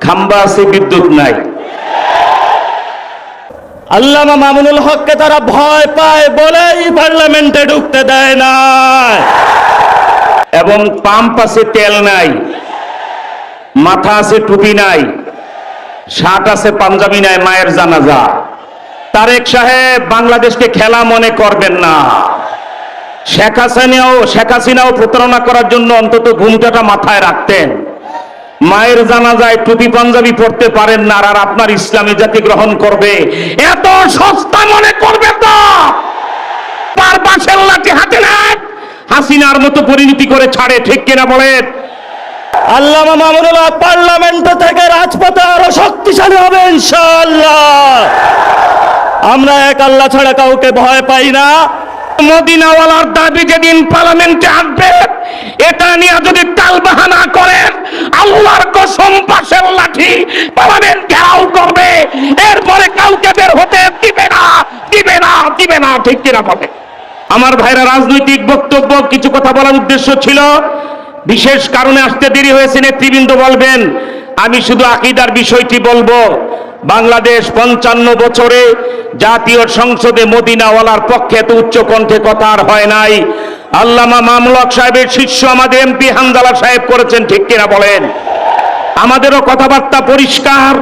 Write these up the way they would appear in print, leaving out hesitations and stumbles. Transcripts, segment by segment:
খাম্বা আছে, বিদ্যুৎ নাই। আল্লামা মামুনুল হককে তারা ভয় পায় বলেই পার্লামেন্টে ঢুকতে দেয় না। এবং পাম্প আছে, তেল নাই, মাথা আছে, টুপি নাই, শার্ট আছে, পাঞ্জাবি নাই, মায়ের জানাজা। তারেক সাহেব, বাংলাদেশকে খেলা মনে করবেন না। শেখ হাসিনাও প্রতারণা করার জন্য অন্তত ঘুমটাটা মাথায় রাখতেন। মায়ের জানাজায় টুপি পাঞ্জাবি পড়তে পারেন না, আর আপনার ইসলামী জাতি গ্রহণ করবে এত সস্তা মনে করবে না। তার পাশের লাঠি হাতে নেন, হাসিনার মতো পরিণতি করে ছাড়ে, ঠিক কিনা বলেন? আল্লামা মামুনুল হক পার্লামেন্ট থেকে রাজপথে আরো শক্তিশালী হবে ইনশাআল্লাহ। আমরা এক আল্লাহ ছাড়া কাউকে ভয় পাই না। মদিনাওয়ালার দাবি যেদিন পার্লামেন্টে আসবে, এটা নিয়ে যদি টালবাহানা করেন, আল্লাহর কসম পাশের লাঠি পার্লামেন্ট ঘেরাও করবে, এরপরে কাউকে বের হতে দিবে না, দিবে না, দিবে না, ঠিক কিনা বলে? আমার ভাইরা, রাজনৈতিক বক্তব্য কিছু কথা বলার উদ্দেশ্য ছিল, বিশেষ কারণে আসতে দেরি হয়েছে, নেতৃবৃন্দ বলবেন। আমি শুধু আকীদার বিষয়টি বলবো। বাংলাদেশ 55 বছরে জাতীয় সংসদে মদিনাওয়ালার পক্ষে এত উচ্চ কণ্ঠে কথা আর হয় নাই। আল্লামা মামুনুল হক সাহেবের শিষ্য আমাদের এমপি হানজালা সাহেব করেছেন, ঠিক কিনা বলেন? আমাদেরও কথাবার্তা পরিষ্কার।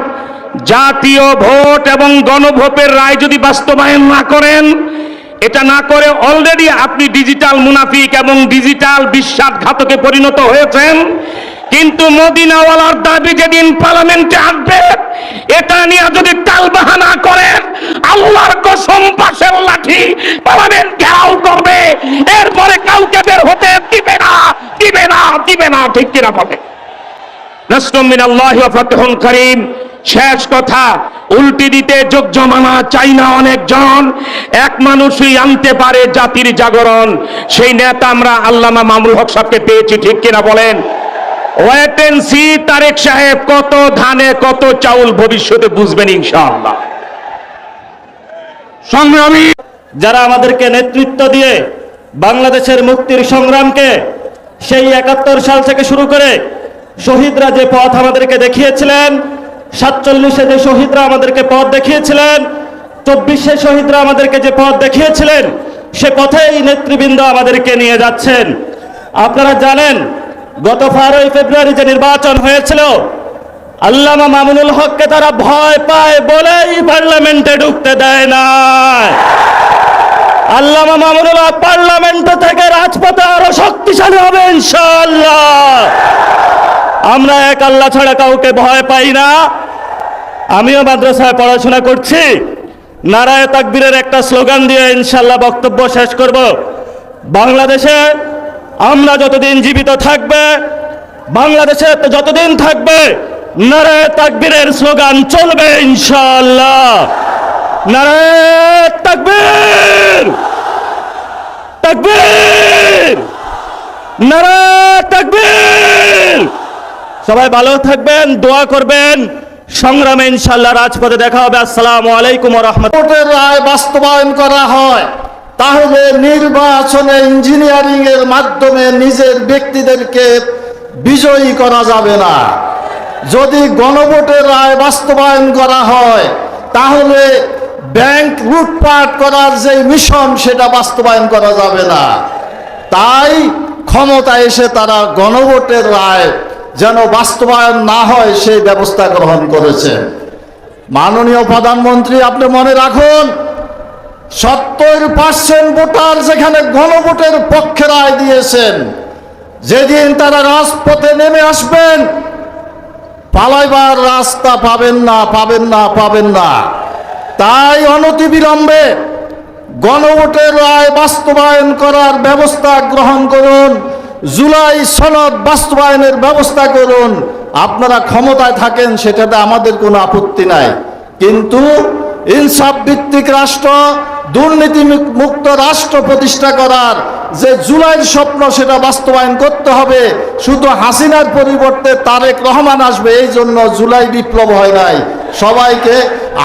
জাতীয় ভোট এবং গণভোটের রায় যদি বাস্তবায়ন না করেন, এটা না করে অলরেডি আপনি ডিজিটাল মুনাফিক এবং ডিজিটাল বিশ্বাসঘাতকে পরিণত হয়েছেন। কিন্তু মদিনাওয়ালার দাবি যেদিন পার্লামেন্টে আসবে, এটা নিয়ে যদি টালবাহানা করেন, আল্লাহর কসম পাশের লাঠি পার্লামেন্ট ঘেরাও করবে, এরপরে কাউকে বের হতে দিবে না, দিবে না, দিবে না, ঠিক কিনা বলে? নাসরুম মিনাল্লাহি ওয়া ফাতহুন কারীম। শেষ কথা, উল্টি দিতে যোগ জমানা চাই না অনেকজন, এক মানুষই আনতে পারে জাতির জাগরণ। সেই নেতা আমরা আল্লামা মামুনুল হক সাহেবকে পেয়েছি, ঠিক কিনা বলেন? ওয়েট এন্ড সি, তারেক সাহেব কত ধানে কত চাউল ভবিষ্যতে বুঝবেন ইনশাআল্লাহ। সংগ্রামী যারা আমাদেরকে নেতৃত্ব দিয়ে বাংলাদেশের মুক্তির সংগ্রামকে সেই 71 সাল থেকে শুরু করে শহীদরা যে পথ আমাদেরকে দেখিয়েছিলেন, 47-এ যে শহীদরা আমাদেরকে পথ দেখিয়েছিলেন, 24-এ শহীদরা আমাদেরকে যে পথ দেখিয়েছিলেন, সে পথেই নেতৃবৃন্দ আমাদেরকে নিয়ে যাচ্ছেন। আপনারা জানেন, গত 12 ফেব্রুয়ারি যে নির্বাচন হয়েছিল, আল্লামা মামুনুল হককে তারা ভয় পায় বলেই পার্লামেন্টে ঢুকতে দেয় না। আল্লামা মামুনুল হক পার্লামেন্ট থেকে রাজপথে আরো শক্তিশালী হবে ইনশাআল্লাহ। আমরা এক আল্লাহ ছাড়া কাউকে ভয় পাই না। আমিও মাদ্রাসায় পড়াশোনা করছি। নারায়ে তাকবীরের একটা স্লোগান দিয়ে ইনশাআল্লাহ বক্তব্য শেষ করব। বাংলাদেশে আমরা যতদিন জীবিত থাকবে, বাংলাদেশে যতদিন থাকবে, নারায়ে তাকবীরের স্লোগান চলবে ইনশাআল্লাহ। নারায়ে তাকবীর, তাকবীর, নারায়ে তাকবীর। সবাই ভালো থাকবেন, দোয়া করবেন। সংগ্রামে ইনশাআল্লাহ রাজপথে দেখা হবে। আসসালামু আলাইকুম ওয়া রাহমাতুল্লাহ। ভোটের রায় বাস্তবায়ন করা হয়, তাহলে নির্বাচনে ইঞ্জিনিয়ারিং এর মাধ্যমে নিজের ব্যক্তিদেরকে বিজয়ী করা যাবে না। যদি গণভোটের রায় বাস্তবায়ন করা হয়, তাহলে ব্যাংক লুটপাট করার যে মিশন, সেটা বাস্তবায়ন করা যাবে না। তাই ক্ষমতায় এসে তারা গণভোটের রায় যেন বাস্তবায়ন না হয় সেই ব্যবস্থা গ্রহণ করেছে। মাননীয় প্রধানমন্ত্রী, আপনি মনে রাখুন, 70% ভোটার যেখানে গণভোটের পক্ষে রায় দিয়েছেন, যেদিন তারা রাজপথে নেমে আসবেন, পালাইবার রাস্তা পাবেন না, পাবেন না, পাবেন না। তাই অনতিবিলম্বে গণভোটের রায় বাস্তবায়ন করার ব্যবস্থা গ্রহণ করুন। জুলাই সনদ বাস্তবায়নের ব্যবস্থা করুন। আপনারা ক্ষমতায় থাকেন, সেটাতে আমাদের কোনো আপত্তি নাই, কিন্তু ইনসাফ ভিত্তিক রাষ্ট্র, দুর্নীতি মুক্ত রাষ্ট্র প্রতিষ্ঠা করার যে জুলাইয়ের স্বপ্ন, সেটা বাস্তবায়ন করতে হবে। শুধু হাসিনার পরিবর্তে তারেক রহমান আসবে, এই জন্য জুলাই বিপ্লব হয় নাই। সবাইকে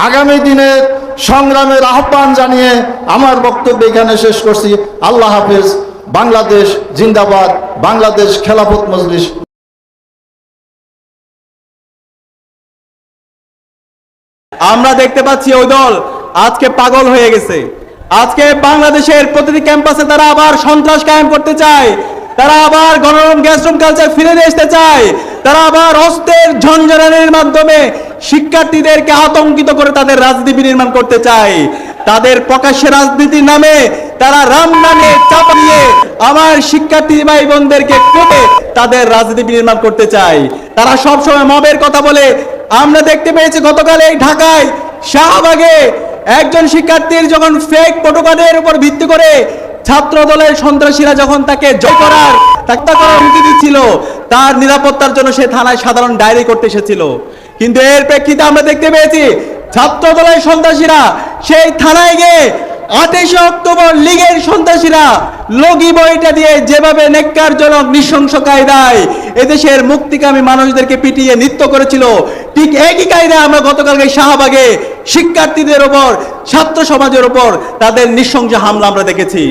আগামী দিনের সংগ্রামের আহ্বান জানিয়ে আমার বক্তব্য এখানে শেষ করছি। আল্লাহ হাফেজ। বাংলাদেশ জিন্দাবাদ। বাংলাদেশ খেলাফত মজলিস। আমরা দেখতে পাচ্ছি ওই দল আজকে পাগল হয়ে গেছে। আজকে বাংলাদেশের প্রতিটি ক্যাম্পাসে তারা আবার সন্ত্রাস কায়েম করতে চায়, তারা আবার গণরুম গ্যাসরুম কালচার ফিরে নিয়ে আসতে চায়, তারা আবার অস্ত্রের ঝঞ্ঝানের মাধ্যমে শিক্ষার্থীদেরকে আতঙ্কিত করে তাদের রাজনীতি বিনির্মাণ করতে চায়। তাদের প্রকাশ্যে রাজনীতির নামে তারা রাম নামে চাপিয়ে আমার শিক্ষার্থী ভাই বোনদেরকে কোপে তাদের রাজনীতি বিনির্মাণ করতে চায়। তারা সবসময় মবের কথা বলে। আমরা দেখতে পেয়েছি গতকাল এই ঢাকায় শাহবাগে একজন শিক্ষার্থীর যখন ফেক প্রটোকলের উপর ভিত্তি করে ছাত্র দলের সন্ত্রাসীরা যখন তাকে জয় করার হুমকি দিচ্ছিল, তার নিরাপত্তার জন্য সে থানায় সাধারণ ডায়েরি করতে এসেছিল। কিন্তু এর প্রেক্ষিতে আমরা দেখতে পেয়েছি ছাত্র দলের সন্ত্রাসীরা সেই থানায় গিয়ে 28 অক্টোবর লীগের সন্ত্রাসীরা লগি বইটা দিয়ে যেভাবে নেককারজনক নৃশংস কায়দায় এদেশের মুক্তিকামী মানুষদেরকে পিটিয়ে নৃত্য করেছিল, ঠিক একই কায়দায় আমরা গতকালকে শাহবাগে শিক্ষার্থীদের ওপর ছাত্র সমাজের ওপর তাদের নৃশংস হামলা আমরা দেখেছি।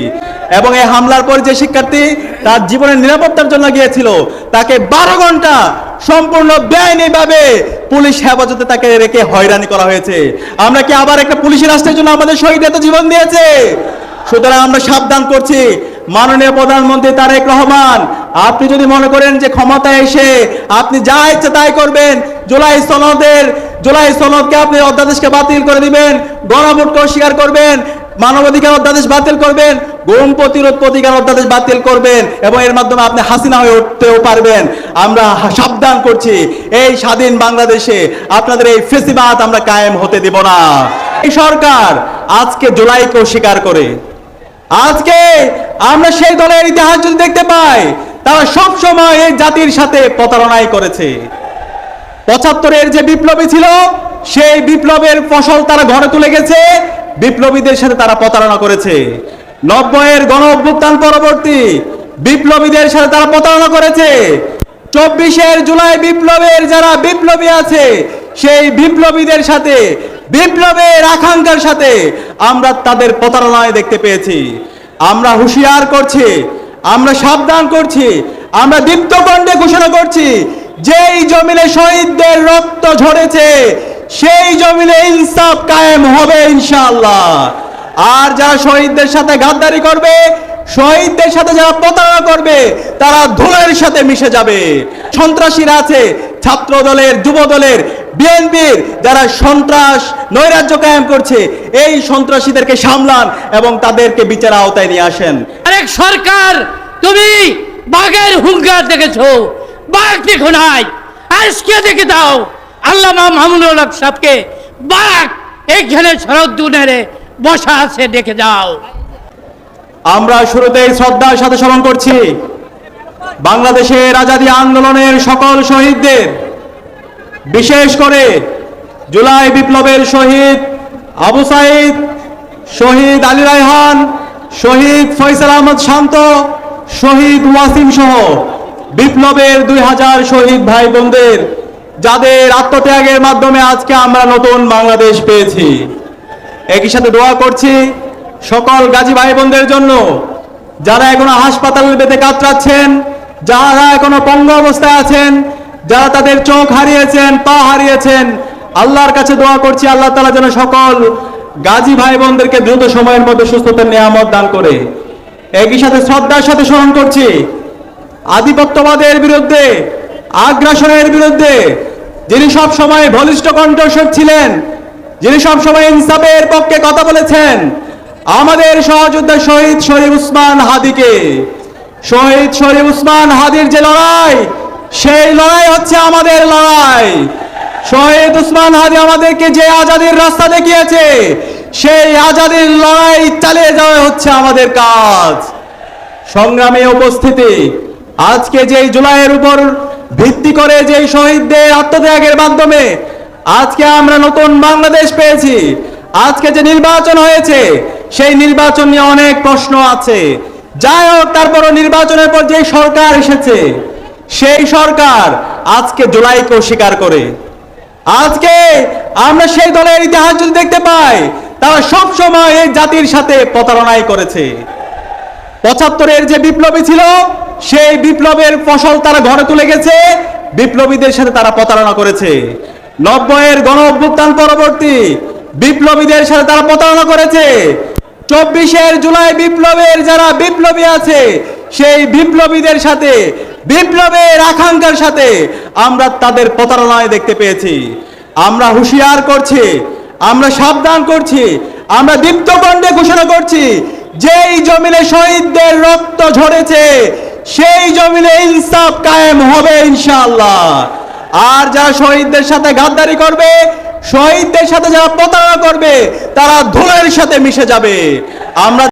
এবং এই হামলার পর যে শিক্ষার্থী তার জীবনের নিরাপত্তার জন্য গিয়েছিল তাকে 12 ঘন্টা সম্পূর্ণ বেআইনিভাবে পুলিশ হেফাজতে তাকে রেখে হয়রানি করা হয়েছে। আমরা কি আবার একটা পুলিশি রাষ্ট্রের জন্য আমাদের শহীদ এত জীবন দিয়েছে? সুতরাং আমরা সাবধান করছি, মাননীয় প্রধানমন্ত্রী তারেক রহমান, আপনি যদি মনে করেন যে ক্ষমতায় এসে আপনি যা ইচ্ছে তাই করবেন, জুলাই সনদকে আপনি অধ্যাদেশকে বাতিল করে দিবেন, গণভোটকে অস্বীকার করবেন, মানবাধিকার অধ্যাদেশ বাতিল করবেন, গুম প্রতিরোধ প্রতিকার অধ্যাদেশ বাতিল করবেন এবং এর মাধ্যমে আপনি হাসিনা হয়ে উঠতেও পারবেন। আমরা সাবধান করছি, এই স্বাধীন বাংলাদেশে আপনাদের এই ফেসিবাদ আমরা কায়েম হতে দেব না। এই সরকার আজকে জুলাইকে অস্বীকার করে, আজকে আমরা সেই দলের ইতিহাস যদি দেখতে পাই, তারা সব সময় এই জাতির সাথে প্রতারণাই করেছে। 75-এর যে বিপ্লবী ছিল সেই বিপ্লবের ফসল তারা ঘরে তুলে গেছে, বিপ্লবীদের সাথে তারা প্রতারণা করেছে। 90-এর গণ অভ্যুত্থান পরবর্তী বিপ্লবীদের সাথে তারা প্রতারণা করেছে। 24-এর জুলাই বিপ্লবের যারা বিপ্লবী আছে সেই বিপ্লবীদের সাথে, বিপ্লবের আকাঙ্ক্ষার সাথে আমরা তাদের প্রতারণায় দেখতে পেয়েছি। আমরা হুঁশিয়ার করছি, আমরা সাবধান করছি, আমরা দীপ্ত কণ্ঠে ঘোষণা করছি, যেই জমিনে শহীদদের রক্ত ঝরেছে সেই জমিনে ইনসাফ কায়েম হবে ইনশাআল্লাহ। আর যারা শহীদদের সাথে গাদ্দারি করবে, শহীদদের সাথে যারা প্রতারণা করবে, তারা ধুলোর সাথে মিশে যাবে। সন্ত্রাসীরা আছে ছাত্র দলের, যুব দলের, বিএনপির, যারা সন্ত্রাস নৈরাজ্য কায়েম করছে, এই সন্ত্রাসীদেরকে সামলান এবং তাদেরকে বিচার আওতায় নিয়ে আসেন। আরেক সরকার, তুমি বাঘের হুঙ্কার দেখেছো, বাঘ দেখো নাই, আজকে দেখে দাও আল্লামা মামুনুল হক সাহেবকে, বাঘ এইখানে শরৎ দুনেরে বসা আছে, দেখে যাও। আমরা শুরুতেই শ্রদ্ধার সাথে স্মরণ করছি বাংলাদেশের আজাদী আন্দোলনের সকল শহীদদের, বিশেষ করে জুলাই বিপ্লবের শহীদ আবু সাইদ, শহীদ আলী রায়হান, শহীদ ফয়সাল আহমদ শান্ত, শহীদ ওয়াসিম সহ বিপ্লবের 2000 শহীদ ভাই বোনদের, যাদের আত্মত্যাগের মাধ্যমে আজকে আমরা নতুন বাংলাদেশ পেয়েছি। একই সাথে দোয়া করছি সকল গাজী ভাই বোনদের জন্য, যারা এখনো হাসপাতালের বেদে কাতরাচ্ছেন, যারা এখনো পঙ্গ অবস্থায় আছেন, যারা তাদের চোখ হারিয়েছেন, পা হারিয়েছেন। আল্লাহর কাছে দোয়া করছি আল্লাহ তাআলা যেন সকল গাজী ভাই বোনদেরকে দ্রুত সময়ের মধ্যে সুস্থতার নিয়ামত দান করে। একই সাথে শ্রদ্ধার সাথে স্মরণ করছি আধিপত্যবাদের বিরুদ্ধে, আগ্রাসনের বিরুদ্ধে যিনি সব সময় বলিষ্ঠ কণ্ঠস্বর ছিলেন, যিনি সব সময় ইনসাফের পক্ষে কথা বলেছেন, আমাদের সহযোদ্ধা শহীদ শরীফ উসমান হাদিকে। শহীদ শরীফ উসমান হাদির যে লড়াই, সেই লড়াই হচ্ছে আমাদের লড়াই। শহীদ উসমান হাদি আমাদেরকে যে আজাদির রাস্তা দেখিয়েছে, সেই আজাদির লড়াই চালিয়ে যাওয়া হচ্ছে আমাদের কাজ। সংগ্রামে উপস্থিতি, আজকে যেই জুলাইয়ের উপর ভিত্তি করে যেই শহীদদের আত্মত্যাগের মাধ্যমে আজকে আমরা নতুন বাংলাদেশ পেয়েছি, আজকে যে নির্বাচন হয়েছে সেই নির্বাচন নিয়ে অনেক প্রশ্ন আছে। যাই হোক, তারপরও নির্বাচনের পর যে সরকার এসেছে সেই সরকার আজকে জুলাইকে অস্বীকার করে। আজকে আমরা সেই দলের ইতিহাস যদি দেখতে পাই, তারা সব সময় এই জাতির সাথে প্রতারণাই করেছে। 75-এর যে বিপ্লবী ছিল সেই বিপ্লবের ফসল তারা ঘরে তুলে গেছে, বিপ্লবীদের সাথে তারা প্রতারণা করেছে। 90-এর গণ অভ্যুত্থান পরবর্তী বিপ্লবীদের সাথে তারা প্রতারণা করেছে। 24 জুলাই বিপ্লবের যারা বিপ্লবী আছে সেই বিপ্লবীদের সাথে, বিপ্লবের আকাঙ্ক্ষার সাথে আমরা তাদের প্রতারণায় দেখতে পেয়েছি। আমরা হুঁশিয়ার করছি, আমরা সাবধান করছি, আমরা দীপ্ত কণ্ঠে ঘোষণা করছি, যেই জমিনে শহীদদের রক্ত ঝরেছে সেই জমিনে ইনসাফ কায়েম হবে ইনশাআল্লাহ। আর যারা শহীদদের সাথে গাদ্দারি করবে, শহীদদের সাথে যারা প্রতারণা করবে, তারা ধুলোর সাথে মিশে যাবে। আমরা